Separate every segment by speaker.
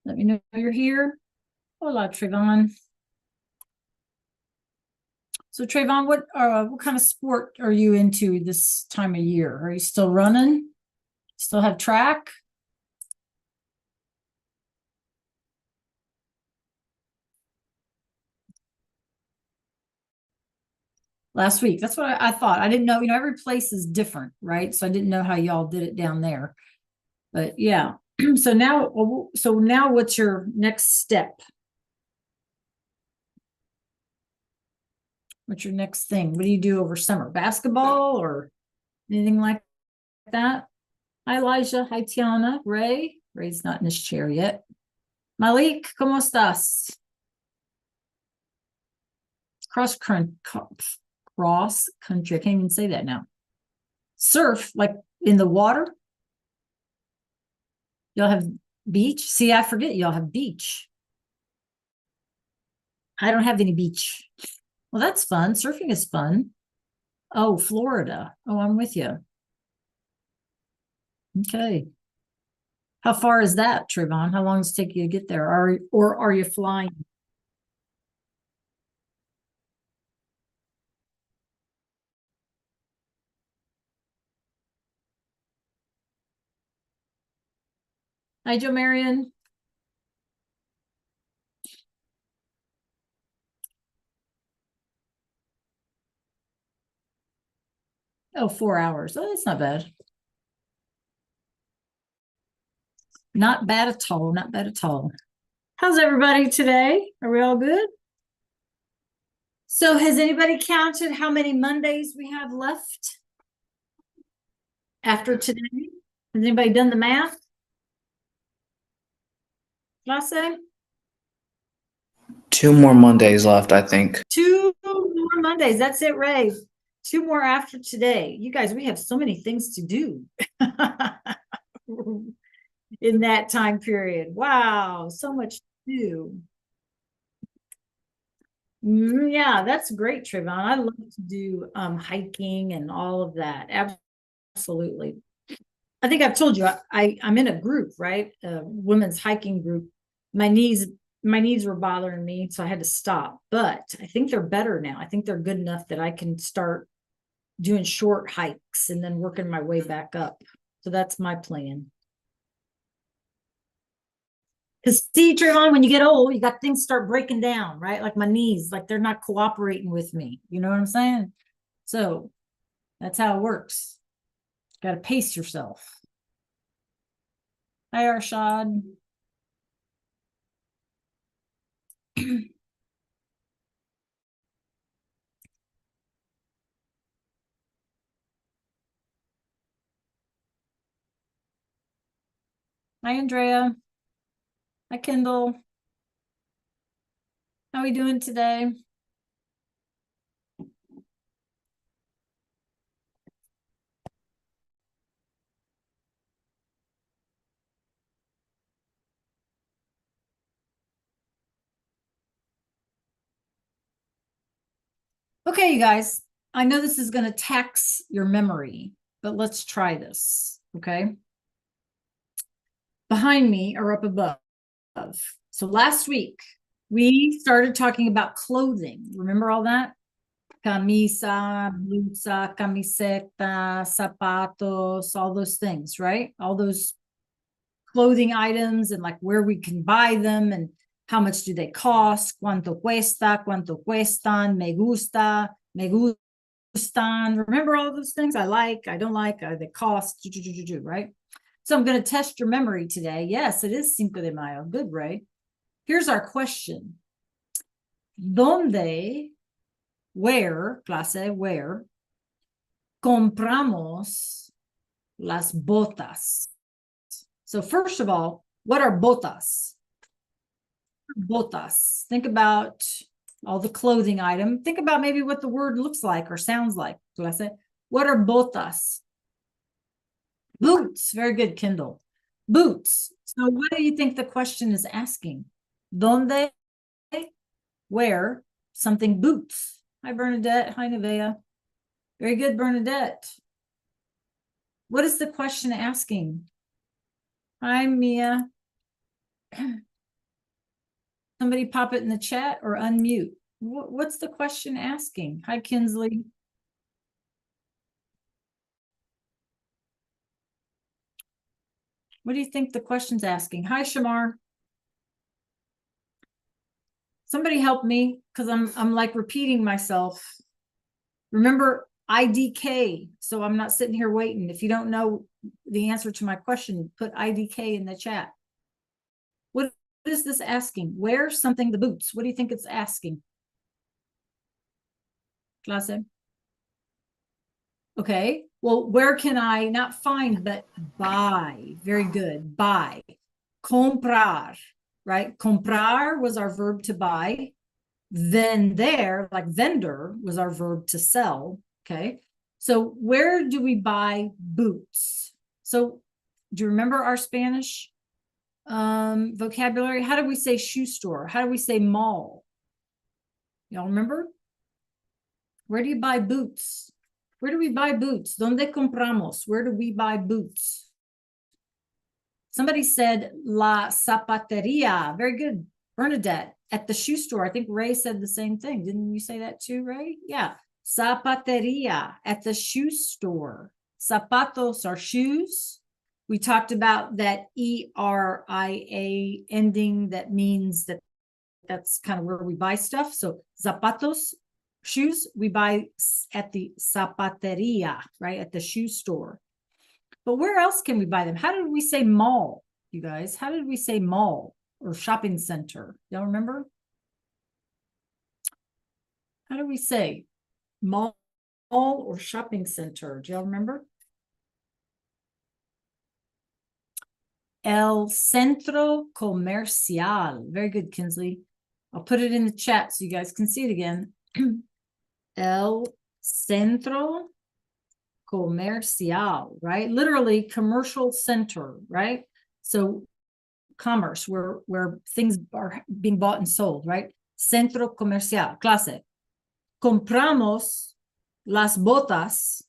Speaker 1: Let me know you're here. Hola, Trayvon. So Trayvon, what kind of sport are you into this time of year? Are you still running? Still have track? Last week. That's what I thought. I didn't know, every place is different, right? So I didn't know how y'all did it down there. But yeah. So now what's your next step? What's your next thing? What do you do over summer? Basketball or anything like that? Hi, Elijah. Hi, Tiana. Ray. Ray's not in his chair yet. Malik, ¿cómo estás? Cross country. I can't even say that now. Surf, like in the water? Y'all have beach? See, I forget y'all have beach. I don't have any beach. Well, that's fun. Surfing is fun. Oh, Florida. Oh, I'm with you. Okay. How far is that, Trayvon? How long does it take you to get there? Or are you flying? Hi, Joe Marion. Oh, 4 hours. Oh, that's not bad. Not bad at all. Not bad at all. How's everybody today? Are we all good? So has anybody counted how many Mondays we have left after today? Has anybody done the math? Lasse?
Speaker 2: 2 more Mondays left, I think.
Speaker 1: 2 more Mondays. That's it, Ray. 2 more after today. You guys, we have so many things to do in that time period. Wow, so much to do. Yeah, that's great, Trayvon. I love to do hiking and all of that. Absolutely. I think I've told you I'm in a group, right? A women's hiking group. My knees were bothering me, so I had to stop. But I think they're better now. I think they're good enough that I can start doing short hikes and then working my way back up. So that's my plan. Because see, Trayvon, when you get old, you got things start breaking down, right? Like my knees, like they're not cooperating with me. You know what I'm saying? So that's how it works. Got to pace yourself. Hi, Arshad. Hi, Andrea. Hi, Kendall. How are we doing today? Okay, you guys, I know this is going to tax your memory, but let's try this, okay? Behind me or up above. So last week, we started talking about clothing. Remember all that? Camisa, blusa, camiseta, zapatos, all those things, right? All those clothing items and like where we can buy them and how much do they cost, cuánto cuestan, me gusta, me gustan. Remember all those things? I like, I don't like, they cost, right? So I'm going to test your memory today. Yes, it is Cinco de Mayo. Good, Ray. Here's our question. ¿Dónde, where, clase, where, compramos las botas? So first of all, what are botas? Botas. Think about all the clothing item. Think about maybe what the word looks like or sounds like. Clase. What are botas? Boots. Very good, Kindle. Boots. So what do you think the question is asking? ¿Dónde, where, something boots? Hi, Bernadette. Hi, Nevea. Very good, Bernadette. What is the question asking? Hi, Mia. Somebody pop it in the chat or unmute. What's the question asking? Hi, Kinsley. What do you think the question's asking? Hi, Shamar. Somebody help me because I'm like repeating myself. Remember IDK, so I'm not sitting here waiting. If you don't know the answer to my question, put IDK in the chat. What is this asking? Wear something the boots. What do you think it's asking? Clase? Okay, well, where can I not find, but buy? Very good, buy. Comprar, right? Comprar was our verb to buy. Vender, like vendor, was our verb to sell. Okay, so where do we buy boots? So do you remember our Spanish vocabulary? How do we say shoe store? How do we say mall? Y'all remember? Where do you buy boots? Where do we buy boots? ¿Dónde compramos? Where do we buy boots? Somebody said la zapateria. Very good, Bernadette. At the shoe store. I think Ray said the same thing. Didn't you say that too, Ray? Yeah. Zapateria, at the shoe store. Zapatos are shoes. We talked about that ERIA ending that means that that's kind of where we buy stuff. So zapatos, shoes, we buy at the zapateria, right? At the shoe store. But where else can we buy them? How did we say mall, you guys? How did we say mall or shopping center? Y'all remember? How do we say mall or shopping center? Do y'all remember? El centro comercial. Very good, Kinsley. I'll put it in the chat so you guys can see it again. El centro comercial, right? Literally commercial center, right? So commerce, where things are being bought and sold, right? Centro comercial, clase. Compramos las botas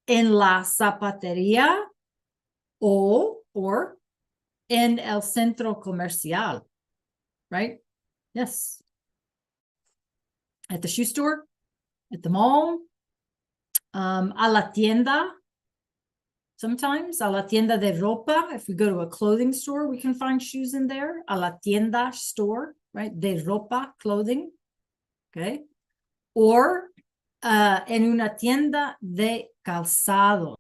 Speaker 1: en la zapatería or en el centro comercial, right? Yes. At the shoe store, at the mall, a la tienda. Sometimes a la tienda de ropa. If we go to a clothing store, we can find shoes in there. A la tienda store, right? De ropa, clothing. Okay. Or en una tienda de calzados,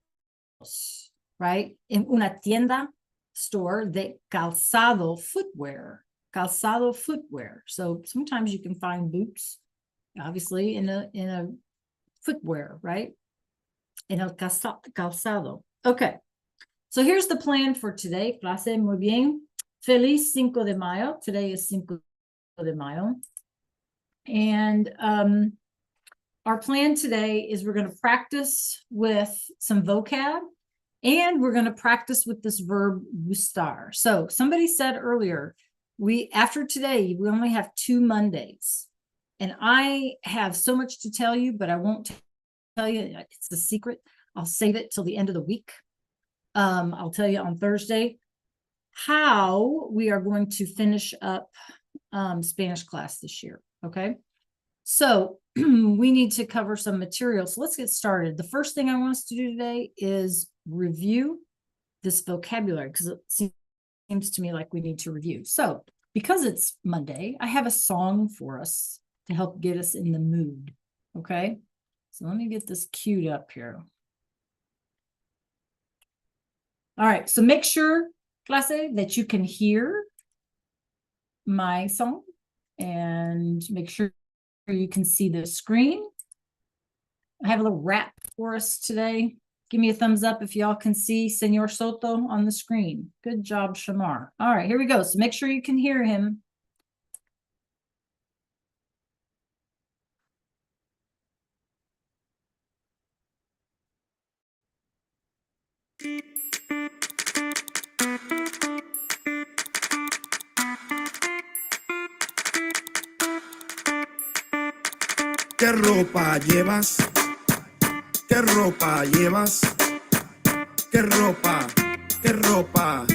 Speaker 1: right? En una tienda store de calzado, footwear. Calzado, footwear. So sometimes you can find boots, obviously, in a footwear, right? En el calzado. Okay. So here's the plan for today. Clase, muy bien. Feliz 5 de Mayo. Today is 5 de Mayo. And our plan today is we're going to practice with some vocab, and we're going to practice with this verb gustar. So somebody said earlier, after today, we only have 2 Mondays. And I have so much to tell you, but I won't tell you. It's a secret. I'll save it till the end of the week. I'll tell you on Thursday how we are going to finish up Spanish class this year. Okay. So we need to cover some material. So let's get started. The first thing I want us to do today is review this vocabulary, because it seems to me like we need to review. So because it's Monday, I have a song for us to help get us in the mood. Okay. So let me get this queued up here. All right. So make sure, clase, that you can hear my song, and make sure you can see the screen. I have a little rap for us today. Give me a thumbs up if y'all can see Senor Soto on the screen. Good job, Shamar. All right, here we go. So make sure you can hear him.
Speaker 3: ¿Qué ropa llevas? ¿Qué ropa llevas? ¿Qué ropa? ¿Qué ropa?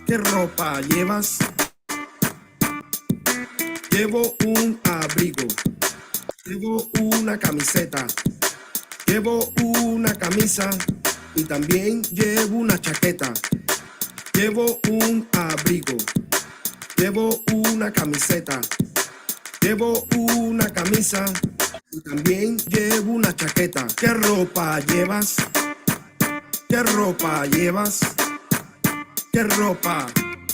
Speaker 3: ¿Qué ropa llevas? Llevo un abrigo. Llevo una camiseta. Llevo una camisa y también llevo una chaqueta. Llevo un abrigo. Llevo una camiseta. Llevo una camisa y también llevo una chaqueta. ¿Qué ropa llevas? ¿Qué ropa llevas? ¿Qué ropa?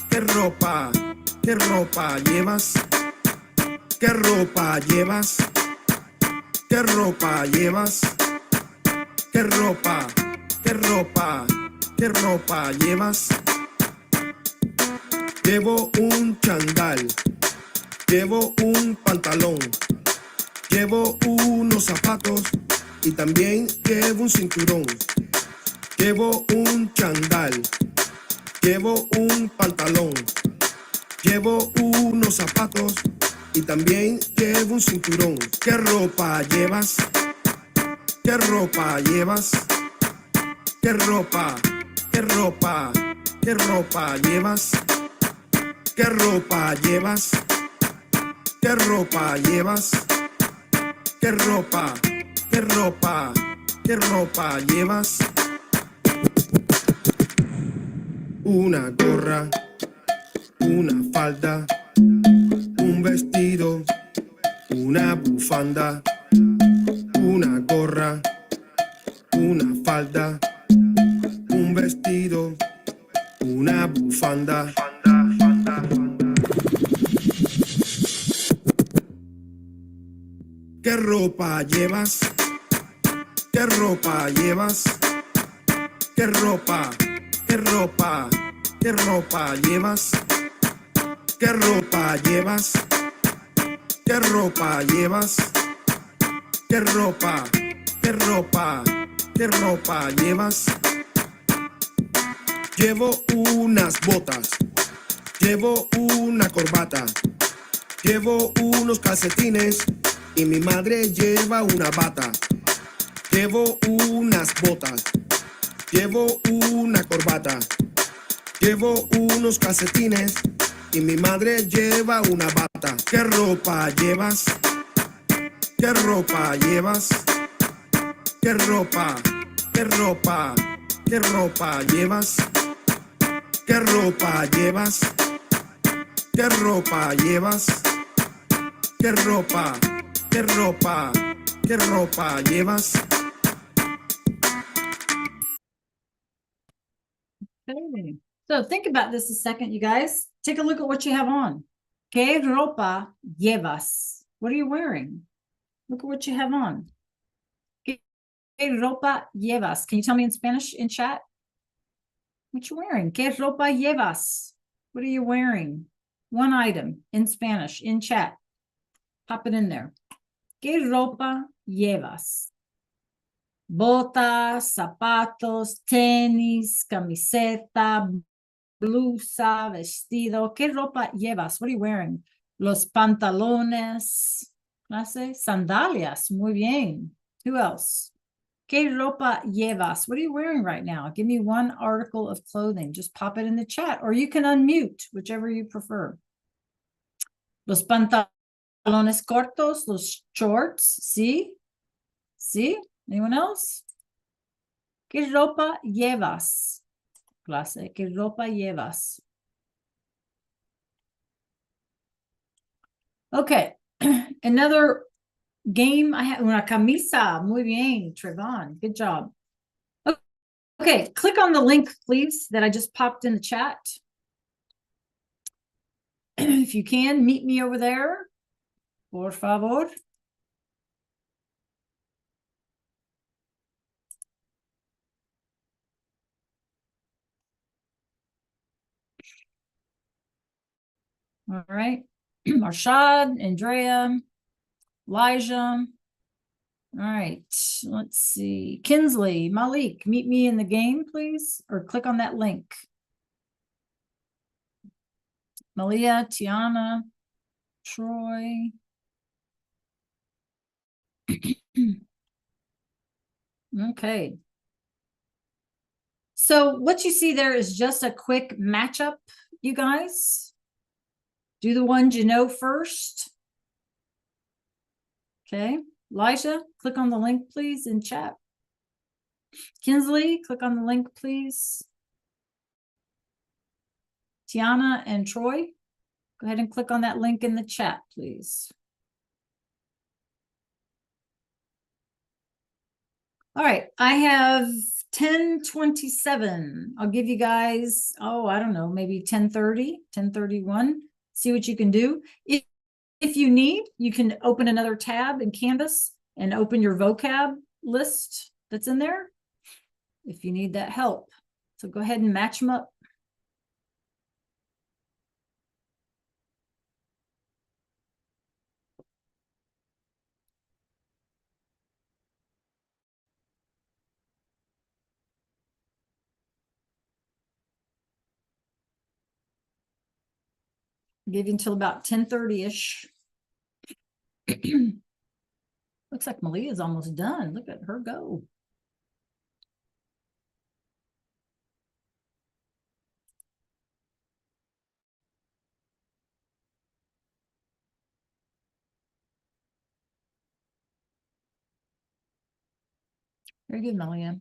Speaker 3: ¿Qué ropa? ¿Qué ropa llevas? ¿Qué ropa llevas? ¿Qué ropa llevas? ¿Qué ropa? ¿Qué ropa? ¿Qué ropa llevas? Llevo un chandal. Llevo un pantalón. Llevo unos zapatos y también llevo un cinturón. Llevo un chandal. Llevo un pantalón. Llevo unos zapatos y también llevo un cinturón. ¿Qué ropa llevas? ¿Qué ropa llevas? ¿Qué ropa? ¿Qué ropa? ¿Qué ropa llevas? ¿Qué ropa llevas? ¿Qué ropa llevas? ¿Qué ropa? ¿Qué ropa? ¿Qué ropa llevas? Una gorra, una falda, un vestido, una bufanda, una gorra, una falda, un vestido, una bufanda. ¿Qué ropa llevas? ¿Qué ropa llevas? ¿Qué ropa? ¿Qué ropa? ¿Qué ropa llevas? ¿Qué ropa llevas? ¿Qué ropa llevas? ¿Qué ropa? ¿Qué ropa? ¿Qué ropa llevas? Llevo unas botas. Llevo una corbata. Llevo unos calcetines y mi madre lleva una bata. Llevo unas botas. Llevo una corbata. Llevo unos calcetines y mi madre lleva una bata. ¿Qué ropa llevas? ¿Qué ropa llevas? ¿Qué ropa? ¿Qué ropa? ¿Qué ropa llevas? ¿Qué ropa llevas? ¿Qué ropa llevas? ¿Qué ropa? ¿Qué ropa? ¿Qué ropa llevas?
Speaker 1: Okay. So think about this a second, you guys. Take a look at what you have on. ¿Qué ropa llevas? What are you wearing? Look at what you have on. ¿Qué ropa llevas? Can you tell me in Spanish in chat? What you wearing? ¿Qué ropa llevas? What are you wearing? One item in Spanish in chat. Pop it in there. ¿Qué ropa llevas? Botas, zapatos, tenis, camiseta, blusa, vestido. ¿Qué ropa llevas? What are you wearing? Los pantalones. Sandalias. Muy bien. Who else? ¿Qué ropa llevas? What are you wearing right now? Give me one article of clothing. Just pop it in the chat, or you can unmute, whichever you prefer. Los pantalones cortos, los shorts. ¿Sí? ¿Sí? Anyone else? ¿Qué ropa llevas? Clase, ¿qué ropa llevas? Okay, another game I have, una camisa. Muy bien, Trevon, good job. Okay, click on the link, please, that I just popped in the chat. If you can, meet me over there, por favor. All right, Marshad, Andrea, Elijah. All right, let's see. Kinsley, Malik, meet me in the game, please, or click on that link. Malia, Tiana, Troy. Okay. So what you see there is just a quick matchup, you guys. Do the ones you know first. Okay, Elijah, click on the link, please, in chat. Kinsley, click on the link, please. Tiana and Troy, go ahead and click on that link in the chat, please. All right, I have 10:27. I'll give you guys, oh, I don't know, maybe 10:30, 10:31. See what you can do. If you need, you can open another tab in Canvas and open your vocab list that's in there if you need that help. So go ahead and match them up. Give you until about 10:30-ish. Looks like Malia's almost done. Look at her go. Very good, Malia.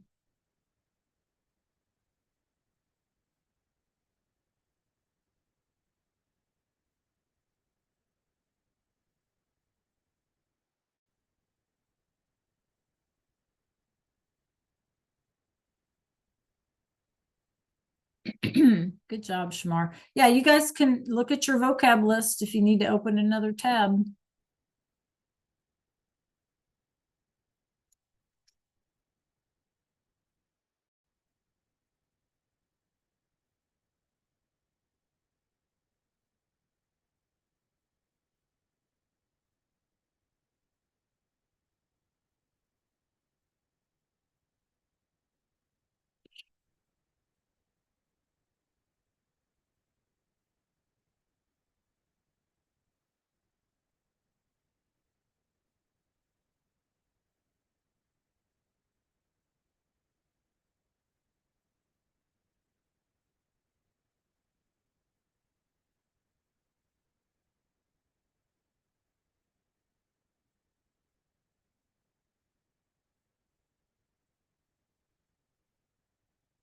Speaker 1: Good job, Shamar. Yeah, you guys can look at your vocab list if you need to open another tab.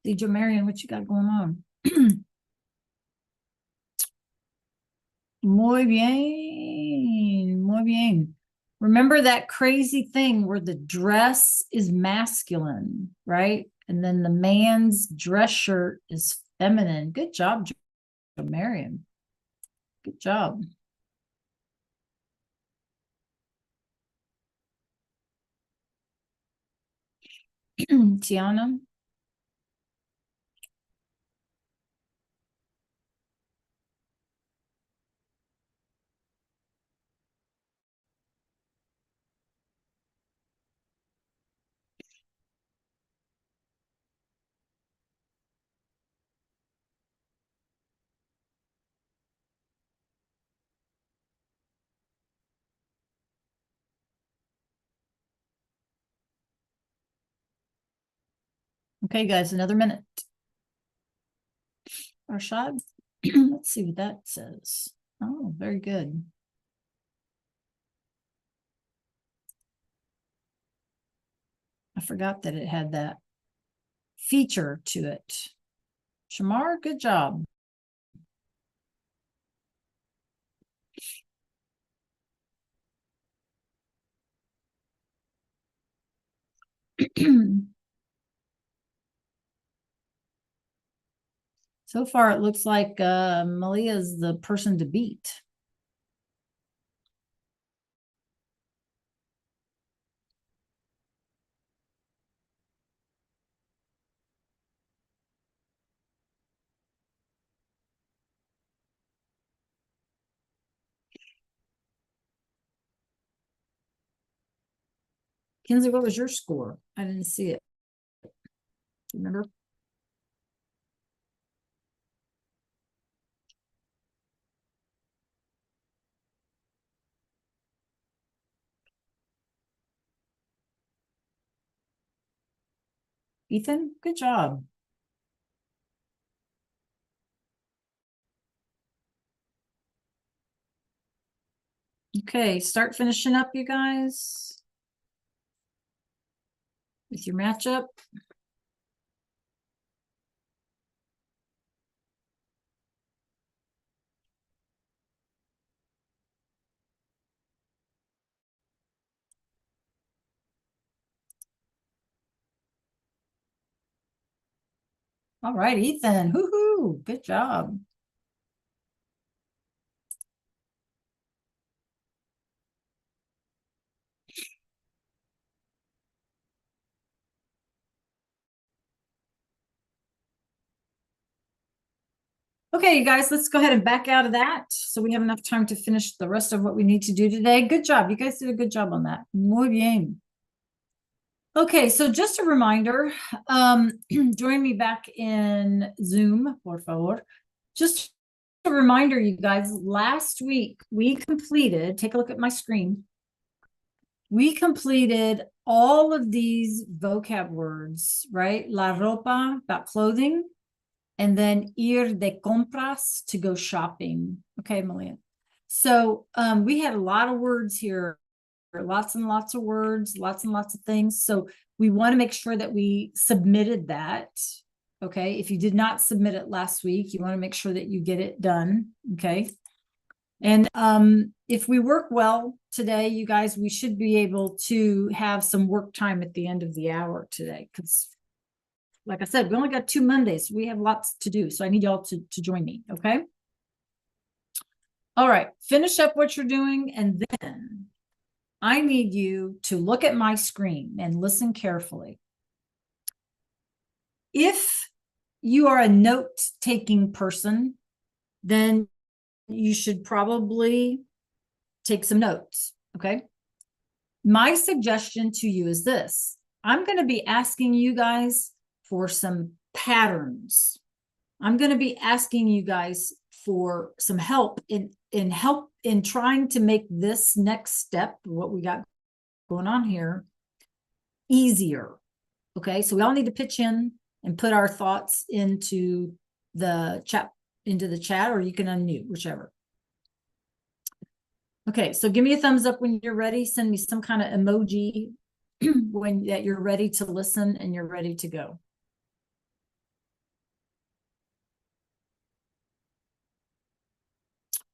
Speaker 1: DJ Marion, what you got going on? Muy bien, muy bien. Remember that crazy thing where the dress is masculine, right? And then the man's dress shirt is feminine. Good job, Marion. Good job. Tiana. Okay, guys, another minute. Arshad, let's see what that says. Oh, very good. I forgot that it had that feature to it. Shamar, good job. So far, it looks like Malia is the person to beat. Kinsley, what was your score? I didn't see it. Remember? Ethan, good job. Okay, start finishing up, you guys. With your matchup. All right, Ethan. Woohoo! Good job. Okay, you guys, let's go ahead and back out of that so we have enough time to finish the rest of what we need to do today. Good job. You guys did a good job on that. Muy bien. Okay, so just a reminder, join me back in Zoom, por favor. Just a reminder, you guys, last week we completed, take a look at my screen. We completed all of these vocab words, right? La ropa, about clothing, and then ir de compras, to go shopping. Okay, Malia. So we had a lot of words here, lots and lots of words, lots and lots of things. So we want to make sure that we submitted that. Okay, if you did not submit it last week, you want to make sure that you get it done. Okay. And if we work well today, you guys, we should be able to have some work time at the end of the hour today. Because like I said, we only got 2 Mondays. We have lots to do. So I need y'all to join me. Okay. All right. Finish up what you're doing. And then I need you to look at my screen and listen carefully. If you are a note-taking person, then you should probably take some notes, okay? My suggestion to you is this. I'm going to be asking you guys for some patterns. I'm going to be asking you guys for some help in trying to make this next step, what we got going on here, easier. Okay, so we all need to pitch in and put our thoughts into the chat, or you can unmute, whichever. Okay, so give me a thumbs up when you're ready. Send me some kind of emoji when that you're ready to listen and you're ready to go.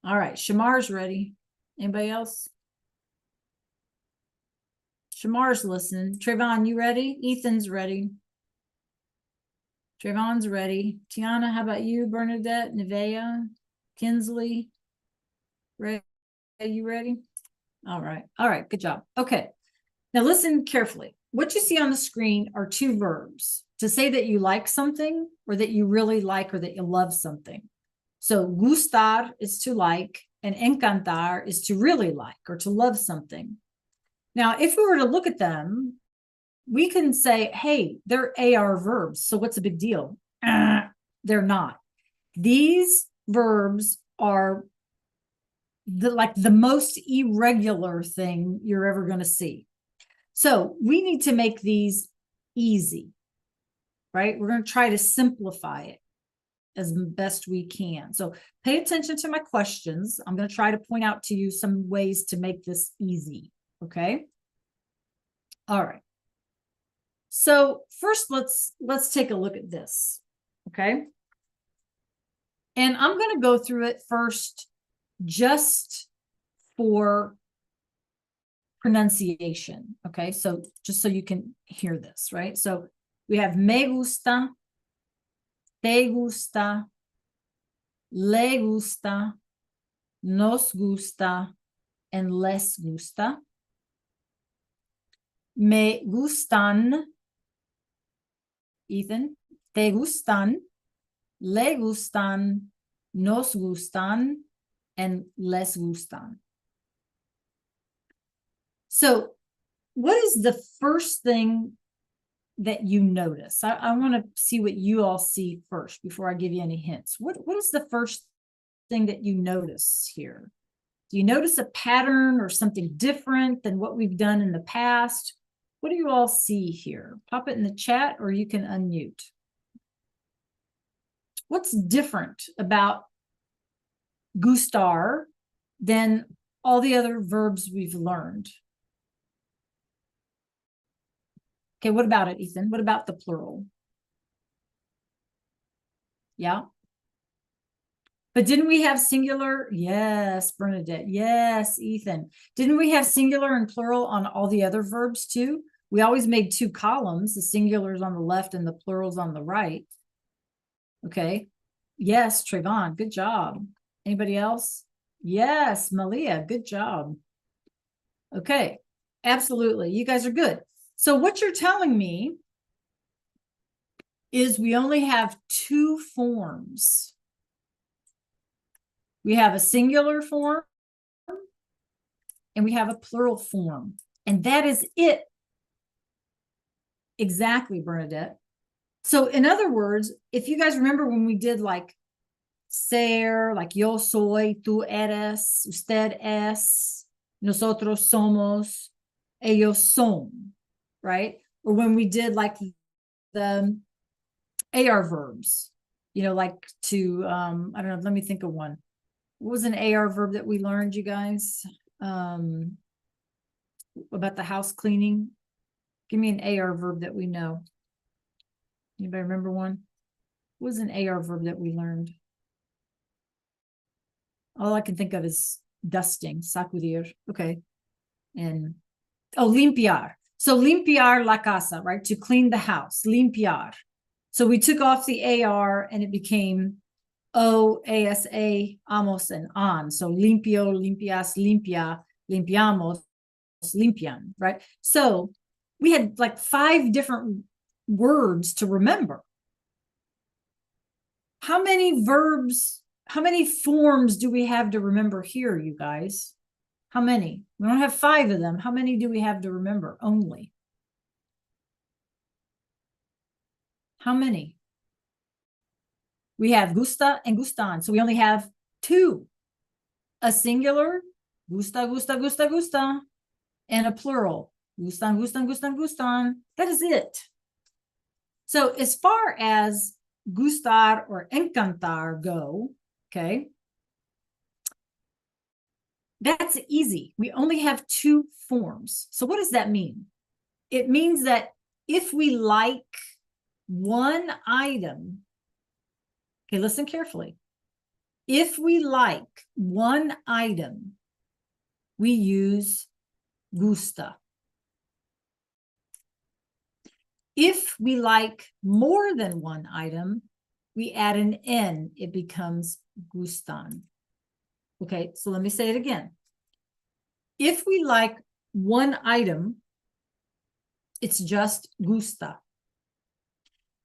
Speaker 1: All right, Shamar's ready. Anybody else? Shamar's listening. Trayvon, you ready? Ethan's ready. Trayvon's ready. Tiana, how about you? Bernadette, Nevea, Kinsley, ready? Are you ready? All right. All right. Good job. Okay. Now listen carefully. What you see on the screen are 2 verbs to say that you like something or that you really like or that you love something. So gustar is to like and encantar is to really like or to love something. Now, if we were to look at them, we can say, hey, they're AR verbs. So what's the big deal? They're not. These verbs are the most irregular thing you're ever going to see. So we need to make these easy, right? We're going to try to simplify it as best we can. So pay attention to my questions. I'm going to try to point out to you some ways to make this easy. Okay. All right. So first, let's take a look at this. Okay. And I'm going to go through it first just for pronunciation. Okay. So just so you can hear this, right? So we have me gusta, te gusta, le gusta, nos gusta, and les gusta. Me gustan, Ethan, te gustan, le gustan, nos gustan, and les gustan. So what is the first thing that you notice? I want to see what you all see first before I give you any hints. What is the first thing that you notice here? Do you notice a pattern or something different than what we've done in the past? What do you all see here? Pop it in the chat or you can unmute. What's different about gustar than all the other verbs we've learned. Okay, what about it, Ethan? What about the plural? Yeah. But didn't we have singular? Yes, Bernadette. Yes, Ethan. Didn't we have singular and plural on all the other verbs too? We always made two columns, the singulars on the left and the plurals on the right. Okay. Yes, Trayvon, good job. Anybody else? Yes, Malia, good job. Okay, absolutely. You guys are good. So what you're telling me is we only have two forms. We have a singular form and we have a plural form. And that is it. Exactly, Bernadette. So in other words, if you guys remember when we did like ser, like yo soy, tú eres, usted es, nosotros somos, ellos son, right? Or when we did like the AR verbs, you know, like to, I don't know, let me think of one. What was an AR verb that we learned, you guys? About the house cleaning? Give me an AR verb that we know. Anybody remember one? What was an AR verb that we learned? All I can think of is dusting, sacudir. Okay. And, oh, limpiar. So limpiar la casa, right? To clean the house, limpiar. So we took off the AR and it became O, ASA, amos, and on. So limpio, limpias, limpia, limpiamos, limpian, right? So we had like 5 different words to remember. How many verbs, how many forms do we have to remember here, you guys? How many? We don't have 5 of them. How many do we have to remember only? How many? We have gusta and gustan. So we only have 2. A singular, gusta, gusta, gusta, gusta, and a plural, gustan, gustan, gustan, gustan. That is it. So as far as gustar or encantar go, okay, that's easy. We only have 2 forms. So what does that mean? It means that if we like one item, okay, listen carefully. If we like one item, we use gusta. If we like more than one item, we add an N, it becomes gustan. Okay, so let me say it again. If we like one item, it's just gusta.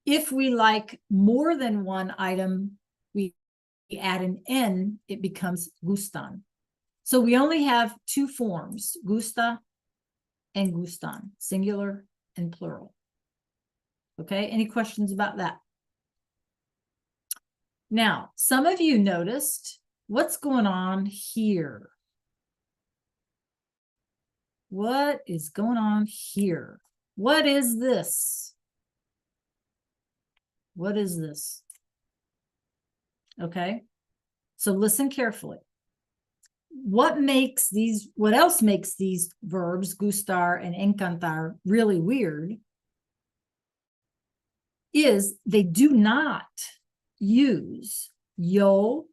Speaker 1: If we like more than one item, we add an N, it becomes gustan. So we only have 2 forms, gusta and gustan, singular and plural. Okay, any questions about that? Now, some of you noticed what's going on here. What is going on here? What is this? What is this? Okay, so listen carefully. What else makes these verbs, gustar and encantar, really weird is they do not use yo.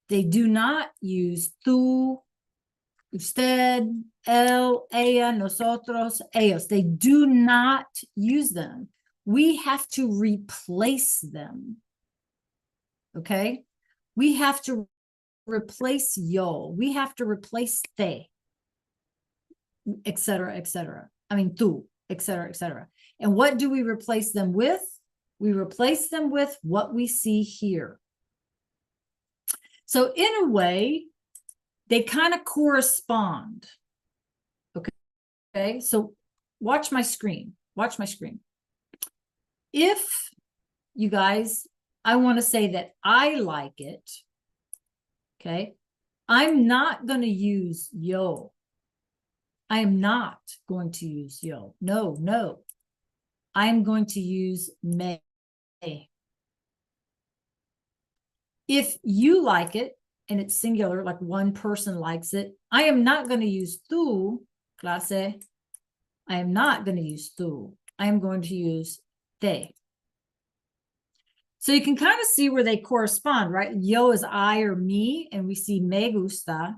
Speaker 1: They do not use tú, usted, él, ella, nosotros, ellos. They do not use them. We have to replace them. Okay? We have to replace yo. We have to replace te, etc., etc. I mean, tú, etc., etc. And what do we replace them with? We replace them with what we see here. So in a way, they kind of correspond. Okay, so watch my screen. Watch my screen. If you guys, I want to say that I like it, okay, I'm not going to use yo. I am not going to use yo. No, no. I'm going to use me. If you like it and it's singular, like one person likes it, I am not going to use tú, clase. I am not going to use tú. I am going to use te. So you can kind of see where they correspond, right? Yo is I or me, and we see me gusta.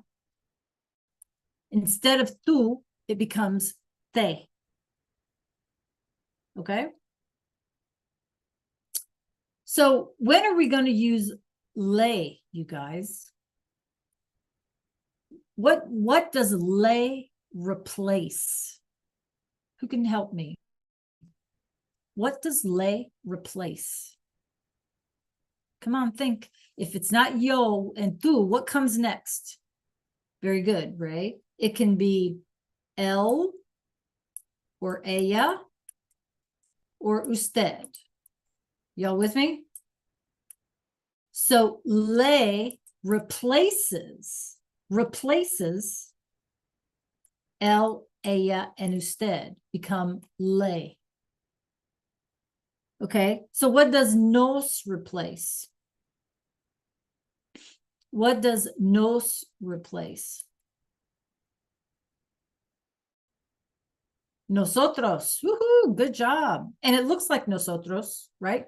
Speaker 1: Instead of tú, it becomes te. Okay? So when are we going to use le, you guys? What does le replace? Who can help me? What does le replace? Come on, think. If it's not yo and tú, what comes next? Very good, right? It can be él or ella or usted. Y'all with me? So le replaces él, ella, and usted, become le. Okay, so what does nos replace? What does nos replace? Nosotros. Woohoo, good job. And it looks like nosotros, right?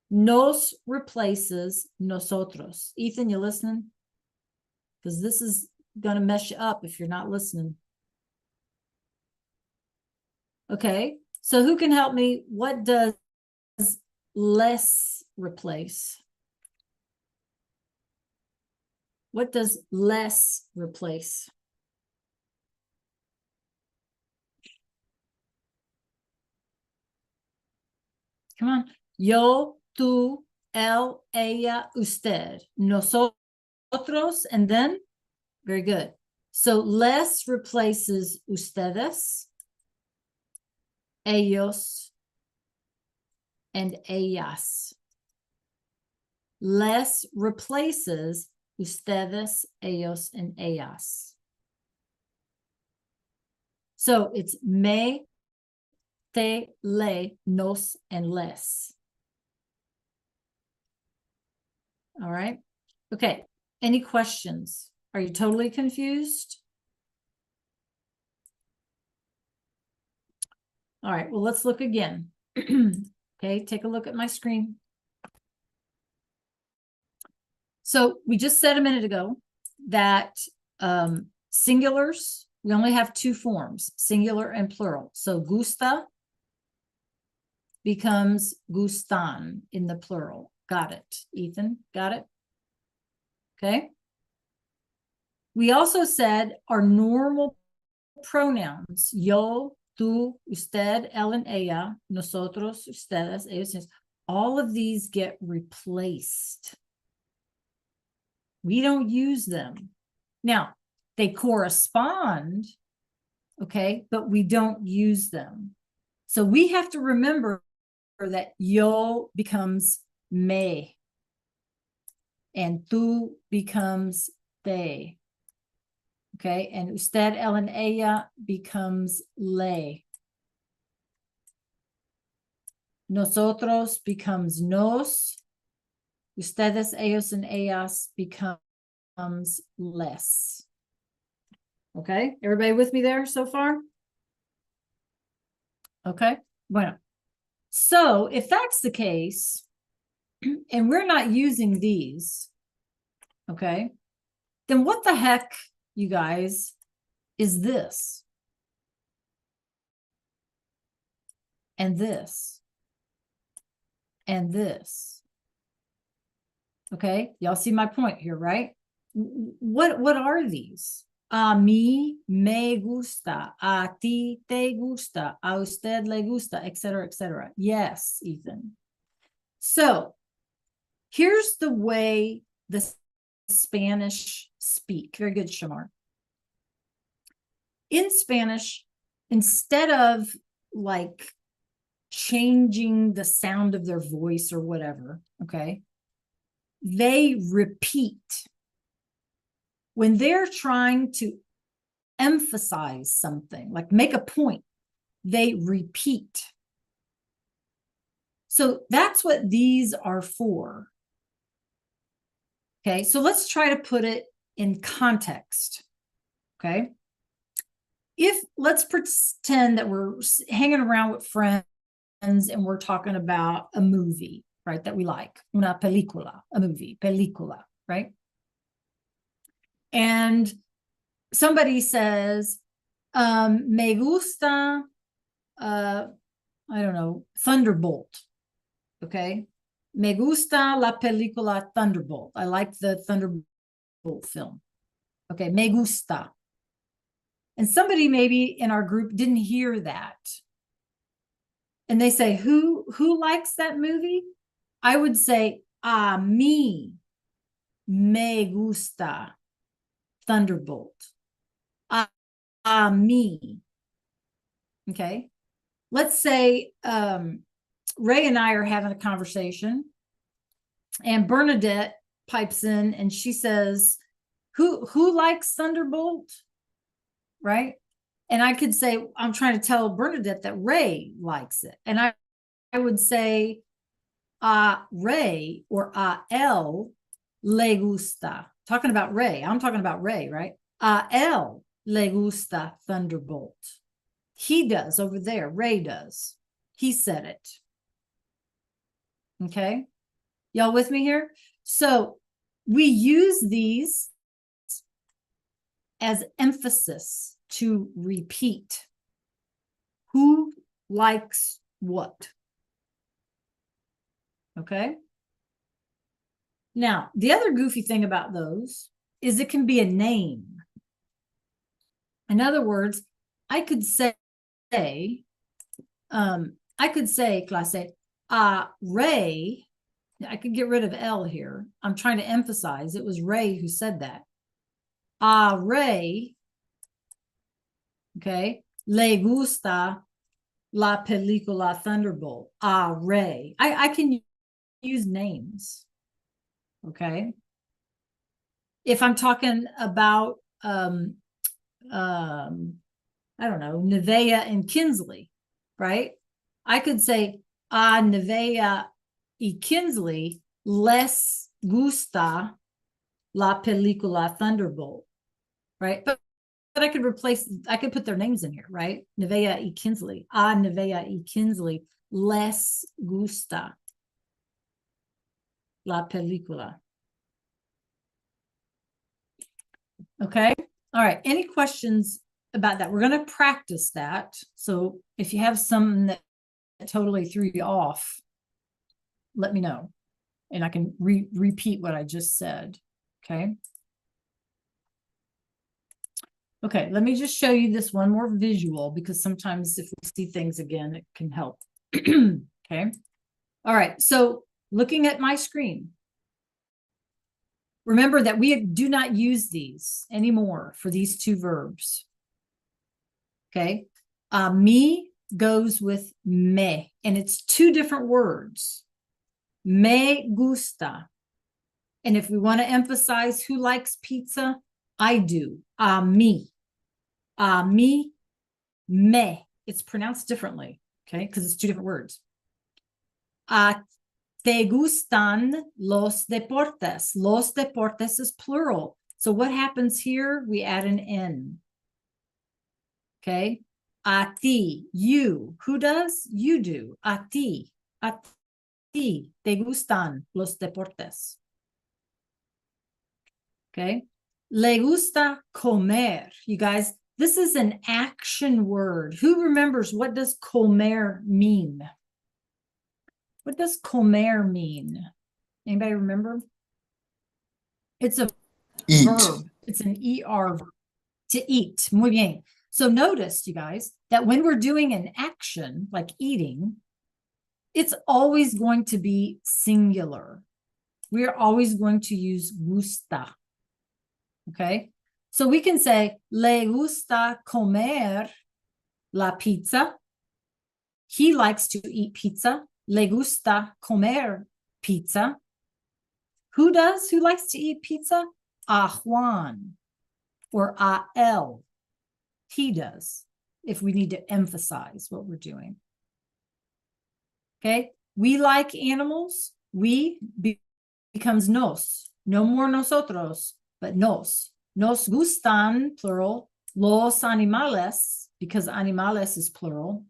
Speaker 1: Nos replaces nosotros. Ethan, you listening? Because this is going to mess you up if you're not listening. Okay, so who can help me? What does less replace? What does less replace? Come on. Yo, tú, él, ella, usted. Nosotros, and then, very good. So less replaces ustedes, ellos, and ellas. Less replaces ustedes, ellos, and ellas. So it's me, te, le, nos, and les. All right. Okay. Any questions? Are you totally confused? All right. Well, let's look again. Okay. Take a look at my screen. So we just said a minute ago that singulars, we only have two forms, singular and plural. So gusta becomes gustan in the plural. Got it, Ethan? Got it? Okay. We also said our normal pronouns, yo, tú, usted, él, and ella, nosotros, ustedes, ellos, all of these get replaced. We don't use them. Now, they correspond, okay, but we don't use them. So we have to remember that yo becomes me, and tú becomes te. Okay, and usted, él, and ella becomes le. Nosotros becomes nos. Ustedes, ellos, and ellas becomes les. Okay, everybody with me there so far? Okay, bueno. So if that's the case, and we're not using these, okay, then what the heck, you guys, is this? And this. And this. Okay, y'all see my point here, right? What are these? A mí me gusta, a ti te gusta, a usted le gusta, etc., etc. Yes, Ethan. So here's the way the Spanish speak. Very good, Shamar. In Spanish, instead of like changing the sound of their voice or whatever, okay, they repeat. When they're trying to emphasize something, like make a point, they repeat. So that's what these are for. Okay, so let's try to put it in context. Okay. If let's pretend that we're hanging around with friends and we're talking about a movie, right, that we like, una película, a movie, película, right? And somebody says, me gusta, I don't know, Thunderbolt, okay? Me gusta la película Thunderbolt. I like the Thunderbolt film. Okay, me gusta. And somebody maybe in our group didn't hear that. And they say, who likes that movie? I would say, a mí me gusta Thunderbolt. A mí. Okay. Let's say Ray and I are having a conversation and Bernadette pipes in and she says, who likes Thunderbolt? Right? And I could say, I'm trying to tell Bernadette that Ray likes it. And I would say, Ray or a él le gusta. Talking about Ray. I'm talking about Ray, right? A él le gusta Thunderbolt. He does over there. Ray does. He said it. Okay. Y'all with me here? So we use these as emphasis to repeat. Who likes what? Okay. Now, the other goofy thing about those is it can be a name. In other words, I could say, clase, Ray, I could get rid of L here. I'm trying to emphasize it was Ray who said that. Ray, okay, le gusta la película Thunderbolt. Ray. I can use names. Okay. If I'm talking about I don't know, Nevaeh and Kinsley, right? I could say a Nevaeh y Kinsley les gusta la película Thunderbolt, right? But I could I could put their names in here, right? Nevaeh y Kinsley. A Nevaeh y Kinsley les gusta la película. Okay. All right. Any questions about that? We're going to practice that. So if you have something that totally threw you off, let me know. And I can repeat what I just said. Okay. Okay. Let me just show you this one more visual because sometimes if we see things again, it can help. Okay. All right. So looking at my screen, remember that we do not use these anymore for these two verbs. Okay. Me goes with me, and it's two different words. Me gusta. And if we want to emphasize who likes pizza, I do. A mí. A mí, me. It's pronounced differently, okay, because it's two different words. Te gustan los deportes. Los deportes is plural. So what happens here? We add an N. Okay. A ti, you. Who does? You do. A ti. A ti. Te gustan los deportes. Okay. Le gusta comer. You guys, this is an action word. Who remembers what does comer mean? What does comer mean? Anybody remember? It's a verb. It's an ER verb. To eat. Muy bien. So notice, you guys, that when we're doing an action like eating, it's always going to be singular. We're always going to use gusta. Okay. So we can say, le gusta comer la pizza. He likes to eat pizza. Le gusta comer pizza. Who does? Who likes to eat pizza? A Juan or a él. He does, if we need to emphasize what we're doing. Okay. We like animals. We becomes nos. No more nosotros, but nos. Nos gustan, plural, los animales, because animales is plural.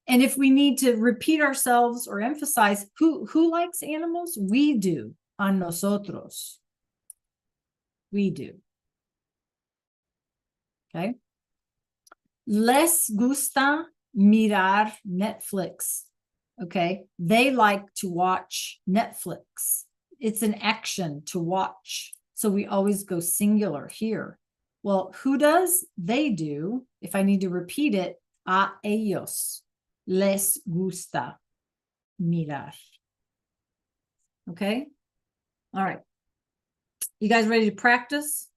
Speaker 1: And if we need to repeat ourselves or emphasize who likes animals, we do. A nosotros. We do. Okay. Les gusta mirar Netflix. Okay. They like to watch Netflix. It's an action to watch. So we always go singular here. Well, who does? They do. If I need to repeat it, a ellos les gusta mirar. Okay. All right. You guys ready to practice?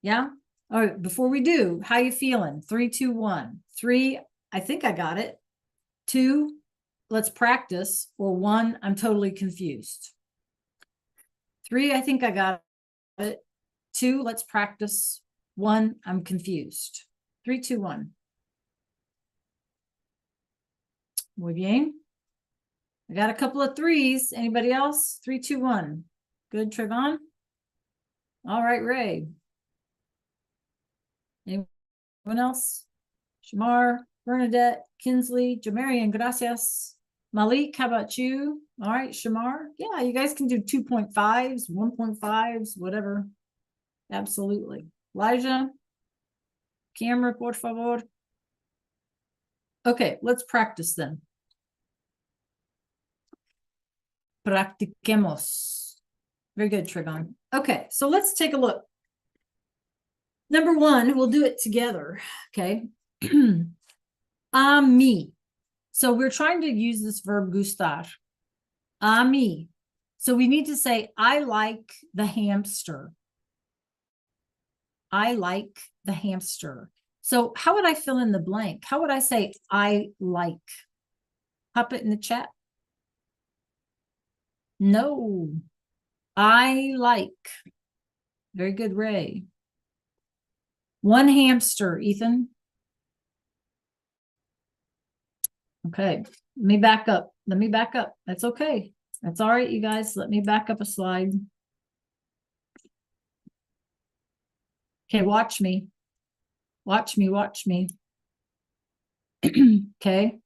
Speaker 1: Yeah. All right. Before we do, how you feeling? 3, 2, 1. 3, I think I got it. 2, let's practice. Or 1, I'm totally confused. 3, I think I got it. 2, let's practice. 1, I'm confused. 3, 2, 1. Muy bien. I got a couple of 3s. Anybody else? 3, 2, 1. Good, Trayvon. All right, Ray. Anyone else? Shamar, Bernadette, Kinsley, Jamarian, gracias. Malik, how about you? All right, Shamar. Yeah, you guys can do 2.5s, 1.5s, whatever. Absolutely. Elijah, camera, por favor. Okay, let's practice then. Practiquemos. Very good, Trigon. Okay, so let's take a look. Number 1, we'll do it together. Okay. A mí. So we're trying to use this verb gustar. A mí. So we need to say, I like the hamster. I like the hamster. So how would I fill in the blank? How would I say, I like? Pop it in the chat. No. I like. Very good, Ray. 1 hamster, Ethan. Okay, let me back up. Let me back up. That's okay. That's all right, you guys. Let me back up a slide. Okay, watch me. Watch me, watch me. Okay.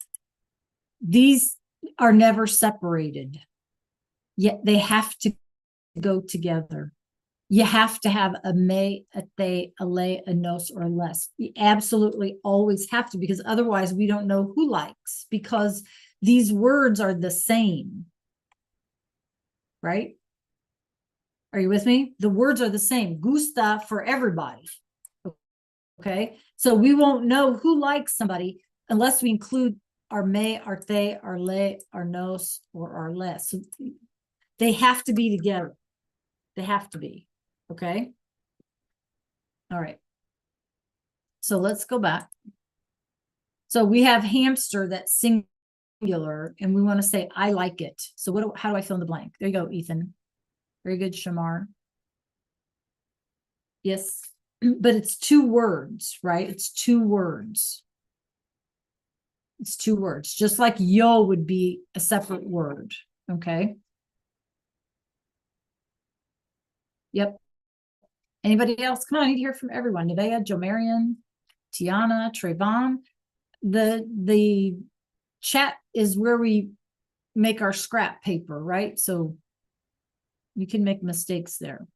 Speaker 1: These are never separated. Yet they have to go together. You have to have a me, a te, a le, a nos, or a les. You absolutely always have to, because otherwise we don't know who likes, because these words are the same. Right? Are you with me? The words are the same. Gusta for everybody. Okay. So we won't know who likes somebody unless we include our me, our te, our le, our nos, or our les. So they have to be together. They have to be. Okay. All right. So let's go back. So we have hamster that's singular, and we want to say, I like it. So how do I fill in the blank? There you go, Ethan. Very good, Shamar. Yes, but it's 2 words, right? It's 2 words. It's 2 words, just like yo would be a separate word. Okay. Yep. Anybody else? Come on, I need to hear from everyone. Nevea, Jomarian, Tiana, Trayvon. The chat is where we make our scrap paper, right? So you can make mistakes there.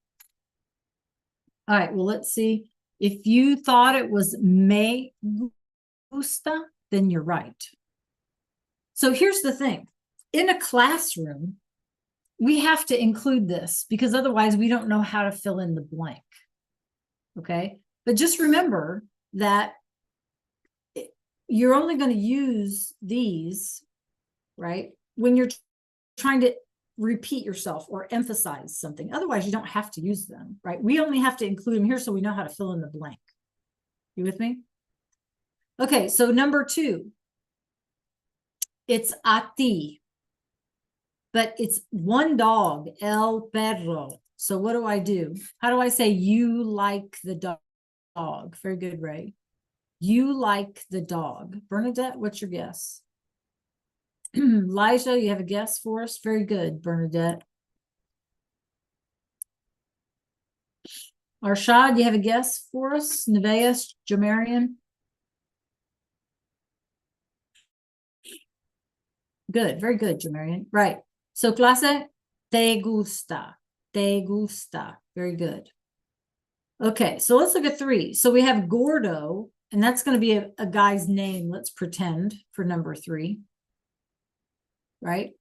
Speaker 1: All right, well, let's see. If you thought it was me gusta, then you're right. So here's the thing. In a classroom, we have to include this, because otherwise we don't know how to fill in the blank. Okay, but just remember that you're only going to use these, right, when you're trying to repeat yourself or emphasize something. Otherwise, you don't have to use them, right? We only have to include them here so we know how to fill in the blank. You with me? Okay, so number 2, it's a ti, but it's 1 dog, el perro. So what do? How do I say you like the dog? Very good, Ray. You like the dog. Bernadette, what's your guess? Elijah, you have a guess for us? Very good, Bernadette. Arshad, you have a guess for us? Nevaeh, Jamarian? Good, very good, Jamarian. Right. So clase, te gusta. Te gusta. Very good. Okay, so let's look at 3. So we have Gordo, and that's going to be a guy's name. Let's pretend for number 3. Right?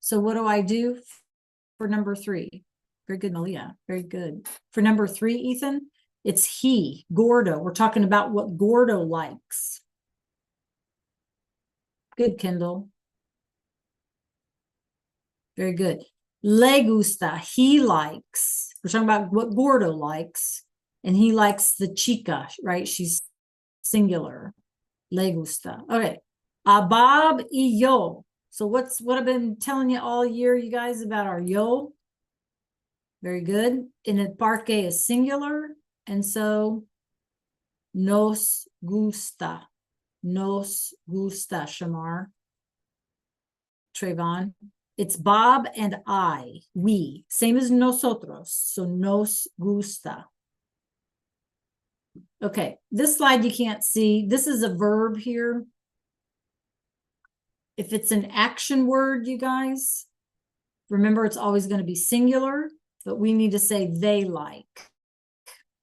Speaker 1: So what do I do for number 3? Very good, Malia. Very good. For number 3, Ethan, it's he, Gordo. We're talking about what Gordo likes. Good, Kendall. Very good. Le gusta, he likes. We're talking about what Gordo likes. And he likes the chica, right? She's singular. Le gusta. Okay. A Bob y yo. So what I've been telling you all year, you guys, about our yo? Very good. In el parque is singular. And so nos gusta. Nos gusta, Shamar. Trayvon. It's Bob and I, we, same as nosotros. So nos gusta. Okay, this slide you can't see. This is a verb here. If it's an action word, you guys, remember it's always going to be singular, but we need to say they like.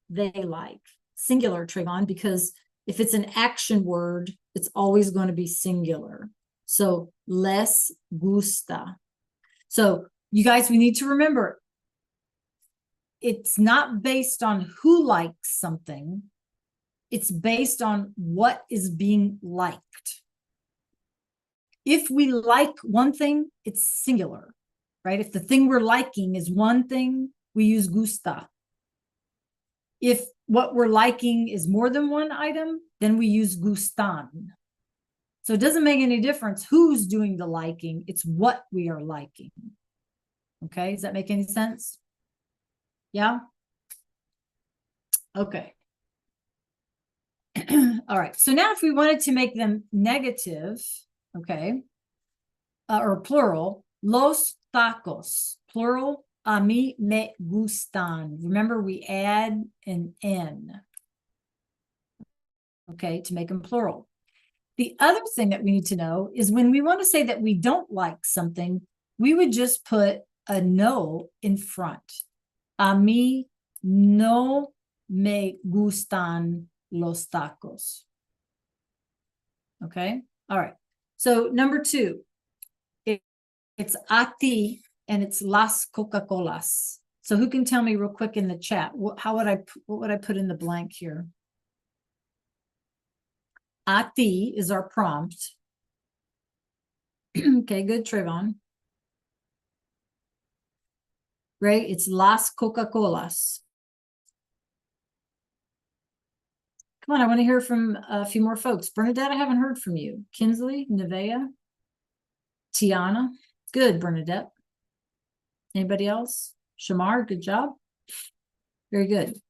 Speaker 1: They like. Singular, Trayvon, because if it's an action word, it's always going to be singular. So les gusta. So you guys, we need to remember, it's not based on who likes something. It's based on what is being liked. If we like one thing, it's singular, right? If the thing we're liking is one thing, we use gusta. If what we're liking is more than one item, then we use gustan. So it doesn't make any difference who's doing the liking. It's what we are liking. Okay, does that make any sense? Yeah? Okay. All right, so now if we wanted to make them negative, okay, or plural, los tacos, plural, a mí me gustan. Remember, we add an N, okay, to make them plural. The other thing that we need to know is when we want to say that we don't like something, we would just put a no in front. A mí no me gustan los tacos. Okay, all right. So number 2, it's a ti and it's las Coca-Colas. So who can tell me real quick in the chat, what would I put in the blank here? A ti is our prompt. Okay, good, Trayvon. Right, it's las Coca-Colas. Come on, I want to hear from a few more folks. Bernadette, I haven't heard from you. Kinsley, Nevaeh, Tiana. Good, Bernadette. Anybody else? Shamar, good job. Very good.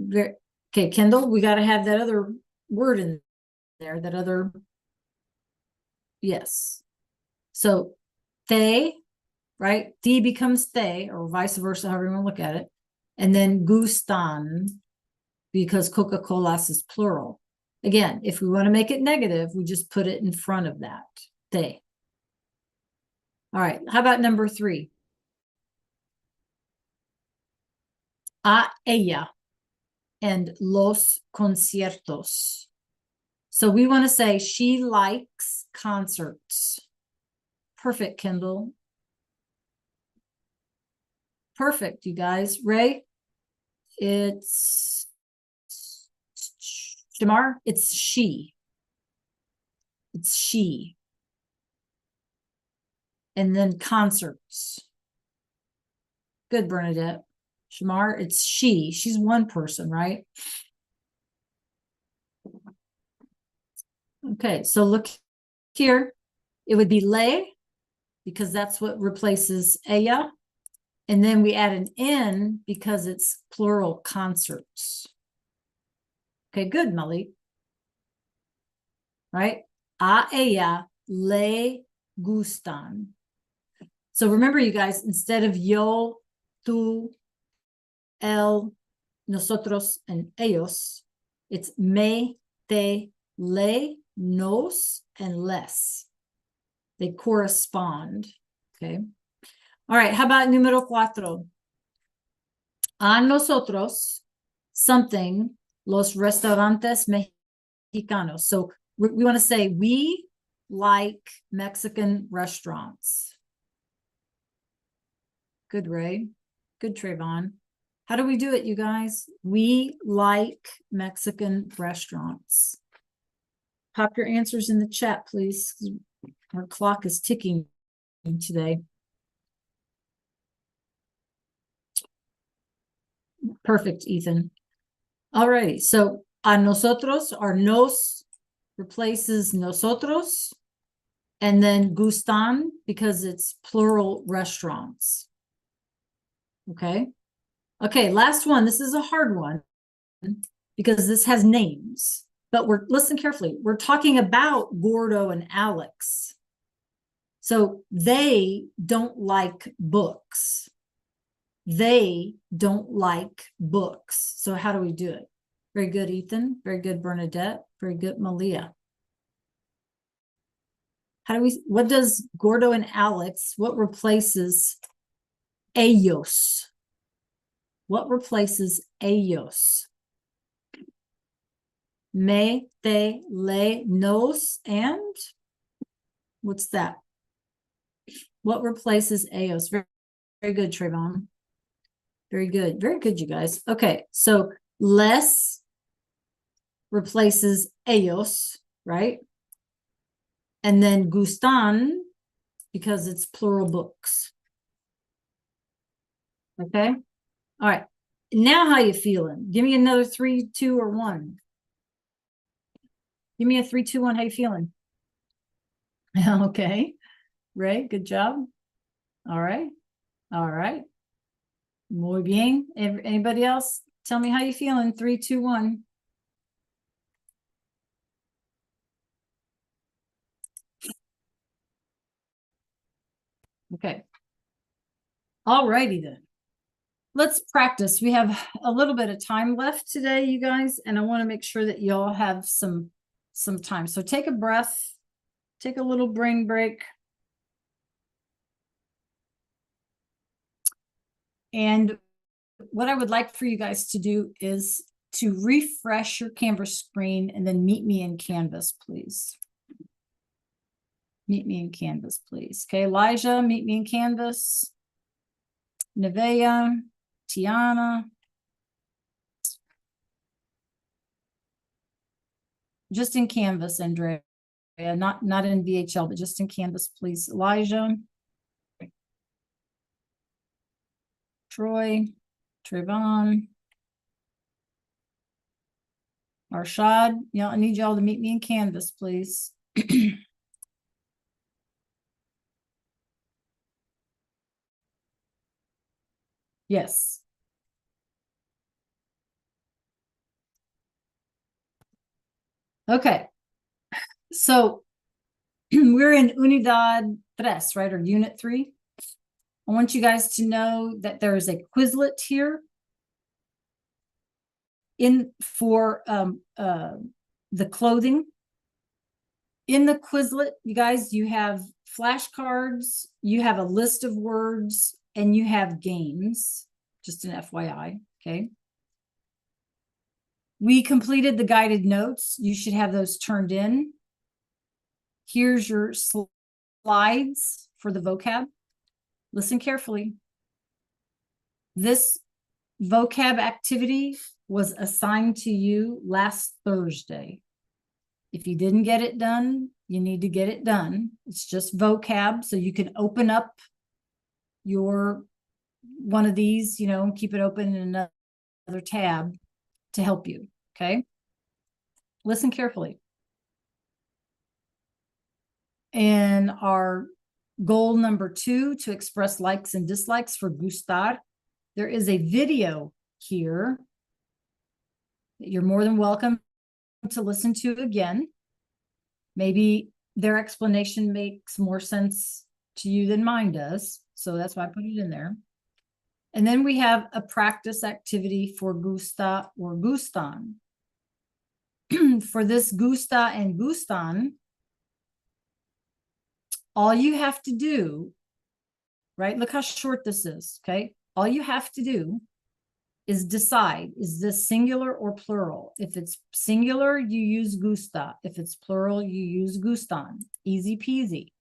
Speaker 1: Okay, Kendall, we got to have that other word in there, that other. Yes. So, they, right? Ti becomes they, or vice versa, however you want to look at it. And then gustan, because Coca-Colas is plural. Again, if we want to make it negative, we just put it in front of that. They. All right, how about number 3? A ella and los conciertos. So we want to say she likes concerts. Perfect, Kendall. Perfect, you guys. Ray, it's Shamar, it's she. It's she. And then concerts. Good, Bernadette. Shamar, it's she. She's one person, right? Okay, so look here. It would be le, because that's what replaces ella. And then we add an N because it's plural concerts. Okay, good, Malik. Right? A ella le gustan. So remember, you guys, instead of yo, tú, el, nosotros, and ellos. It's me, te, le, nos, and les. They correspond. Okay. All right. How about número cuatro? A nosotros, something, los restaurantes mexicanos. So we want to say we like Mexican restaurants. Good, Ray. Good, Trayvon. How do we do it, you guys? We like Mexican restaurants. Pop your answers in the chat, please. Our clock is ticking today. Perfect, Ethan. All righty. So a nosotros, or nos replaces nosotros, and then gustan because it's plural restaurants. Okay. Okay, last one. This is a hard one because this has names, but listen carefully. We're talking about Gordo and Alex. So they don't like books. They don't like books. So how do we do it? Very good, Ethan. Very good, Bernadette. Very good, Malia. What does Gordo and Alex, what replaces ellos? What replaces ellos? Me, te, le, nos, and what's that? What replaces ellos? Very, very good, Trayvon. Very good. Very good, you guys. Okay, so les replaces ellos, right? And then gustan because it's plural books. Okay. All right. Now how you feeling? Give me another 3, 2, or 1. Give me a 3, 2, 1. How you feeling? Okay. Ray, good job. All right. All right. Muy bien. Anybody else? Tell me how you feeling. 3, 2, 1. Okay. All righty then. Let's practice. We have a little bit of time left today, you guys, and I want to make sure that you all have some time. So take a breath, take a little brain break. And what I would like for you guys to do is to refresh your Canvas screen and then meet me in Canvas, please. Meet me in Canvas, please. Okay, Elijah, meet me in Canvas. Nevea, Tiana. Just in Canvas, Andrea, not in VHL, but just in Canvas, please. Elijah. Troy, Trayvon. Arshad, I need y'all to meet me in Canvas, please. Yes. Okay. So we're in Unidad 3, right? Or Unit 3. I want you guys to know that there is a Quizlet here for the clothing. In the Quizlet, you guys, you have flashcards, you have a list of words, and you have games. Just an FYI, okay? We completed the guided notes. You should have those turned in. Here's your slides for the vocab. Listen carefully. This vocab activity was assigned to you last Thursday. If you didn't get it done, you need to get it done. It's just vocab, so you can open up your one of these, keep it open in another tab to help you, okay? Listen carefully. And our goal number 2, to express likes and dislikes for gustar. There is a video here that you're more than welcome to listen to again. Maybe their explanation makes more sense to you than mine does. So that's why I put it in there. And then we have a practice activity for gusta or gustan. For this gusta and gustan, all you have to do, right? Look how short this is, okay? All you have to do is decide, is this singular or plural? If it's singular, you use gusta. If it's plural, you use gustan. Easy peasy,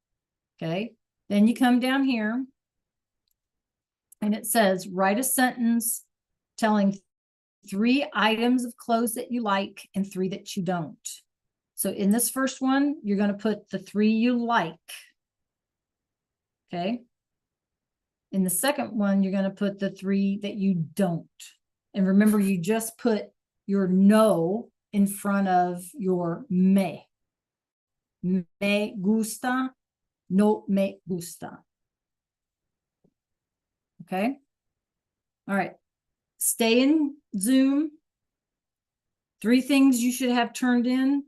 Speaker 1: okay? Then you come down here and it says, write a sentence telling 3 items of clothes that you like and 3 that you don't. So in this first one, you're going to put the 3 you like. Okay. In the second one, you're going to put the 3 that you don't. And remember, you just put your no in front of your me. Me gusta, no me gusta. Okay. All right. Stay in Zoom. 3 things you should have turned in: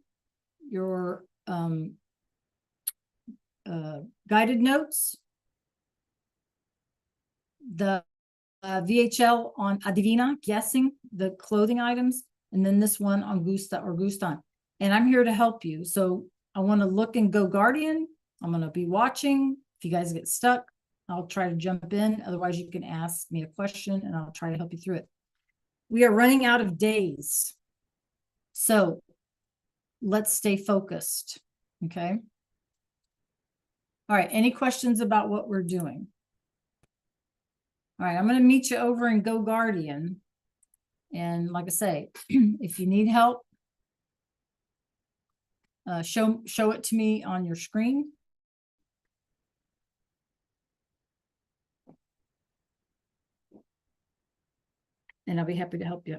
Speaker 1: your guided notes, the VHL on Adivina, guessing the clothing items, and then this one on Gusta or Gustan. And I'm here to help you. So I want to look and Go Guardian. I'm going to be watching. If you guys get stuck, I'll try to jump in. Otherwise, you can ask me a question and I'll try to help you through it. We are running out of days. So let's stay focused. Okay. All right. Any questions about what we're doing? All right. I'm going to meet you over in Go Guardian. And like I say, if you need help, show it to me on your screen. And I'll be happy to help you.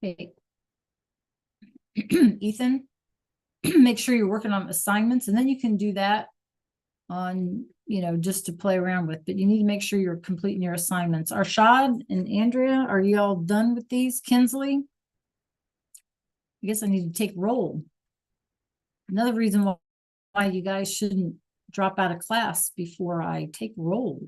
Speaker 1: Okay. Ethan, make sure you're working on assignments, and then you can do that on, just to play around with, but you need to make sure you're completing your assignments. Arshad and Andrea, are you all done with these? Kinsley? I guess I need to take roll. Another reason why you guys shouldn't drop out of class before I take roll.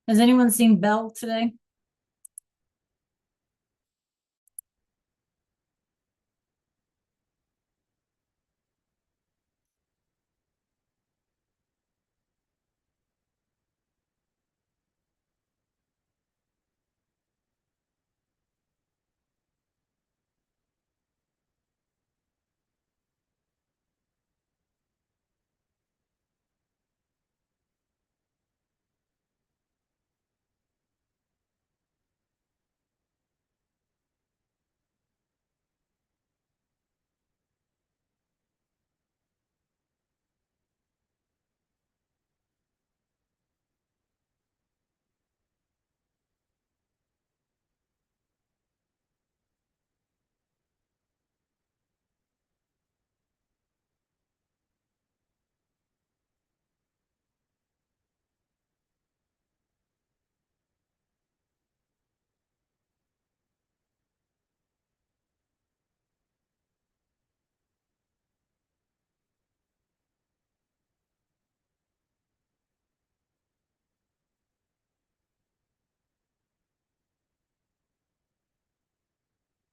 Speaker 1: Has anyone seen Belle today?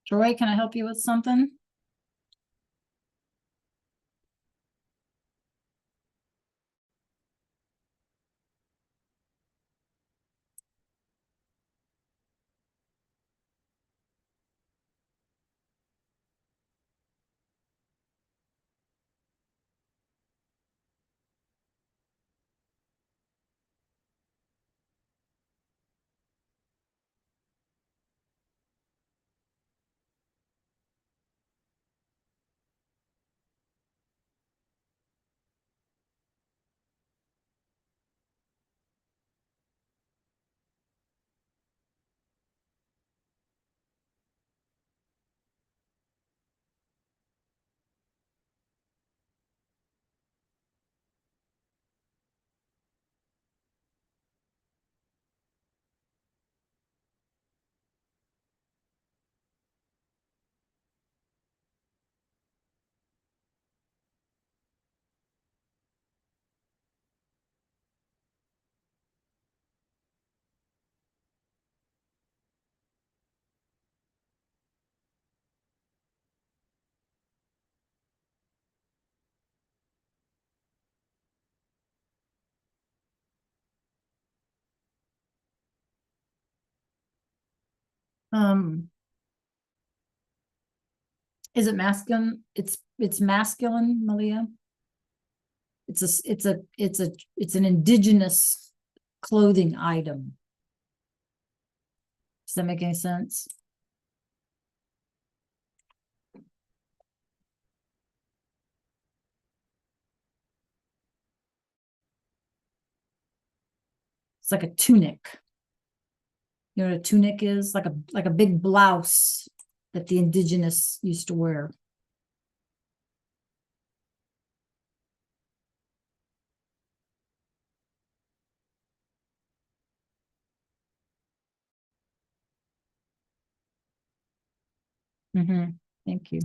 Speaker 1: Troy, can I help you with something? Um, is it masculine? It's masculine, Malia? It's an indigenous clothing item. Does that make any sense? It's like a tunic. You know what a tunic is? Like a big blouse that the indigenous used to wear. Thank you.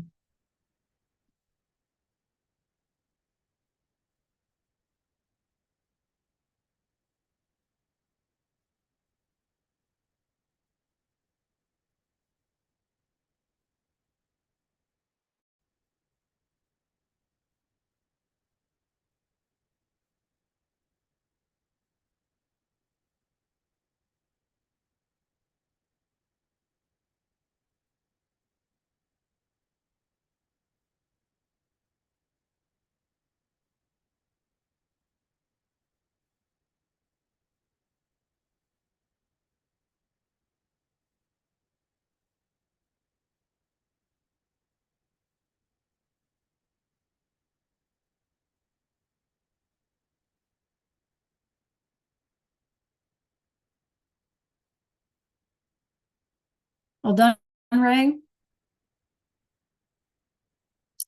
Speaker 1: All done, Ray?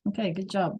Speaker 1: Okay, good job.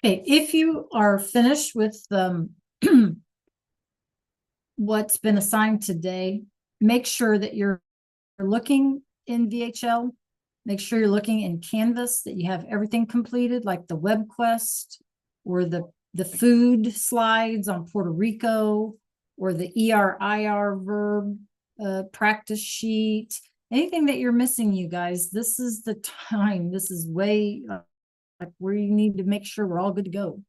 Speaker 1: Okay, if you are finished with what's been assigned today, make sure that you're looking in VHL. Make sure you're looking in Canvas, that you have everything completed, like the web quest or the food slides on Puerto Rico or the ERIR verb practice sheet. Anything that you're missing, you guys, this is the time. This is way like where you need to make sure we're all good to go.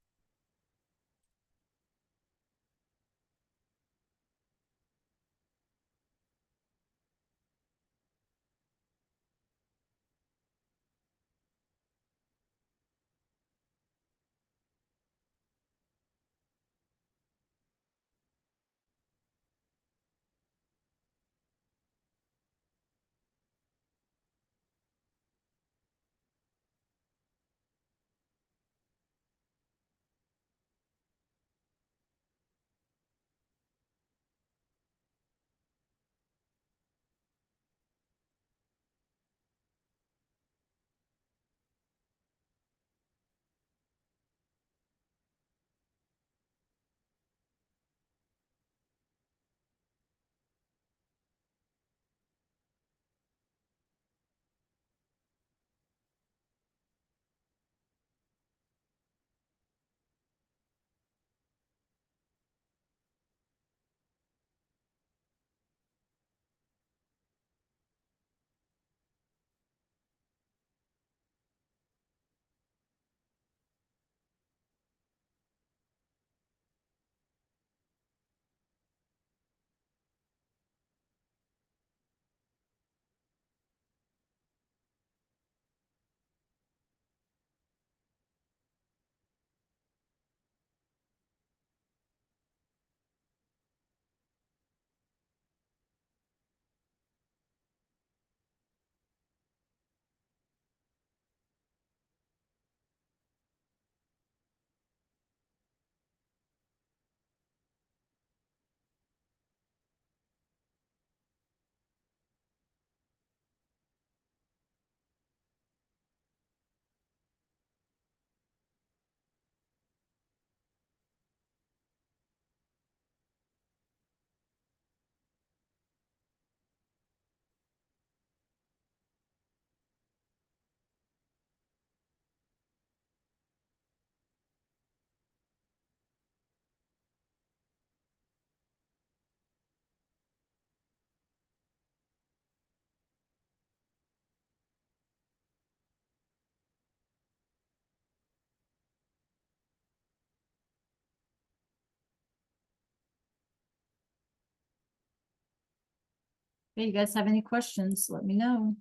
Speaker 1: Hey, you guys have any questions? Let me know.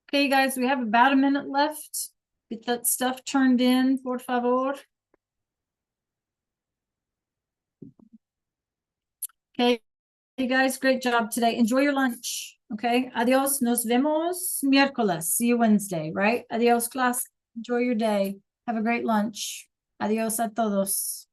Speaker 1: Okay, you guys, we have about a minute left. Get that stuff turned in, por favor. Okay, you guys, great job today. Enjoy your lunch. Okay, adios. Nos vemos miércoles. See you Wednesday, right? Adios, class. Enjoy your day. Have a great lunch. Adios a todos.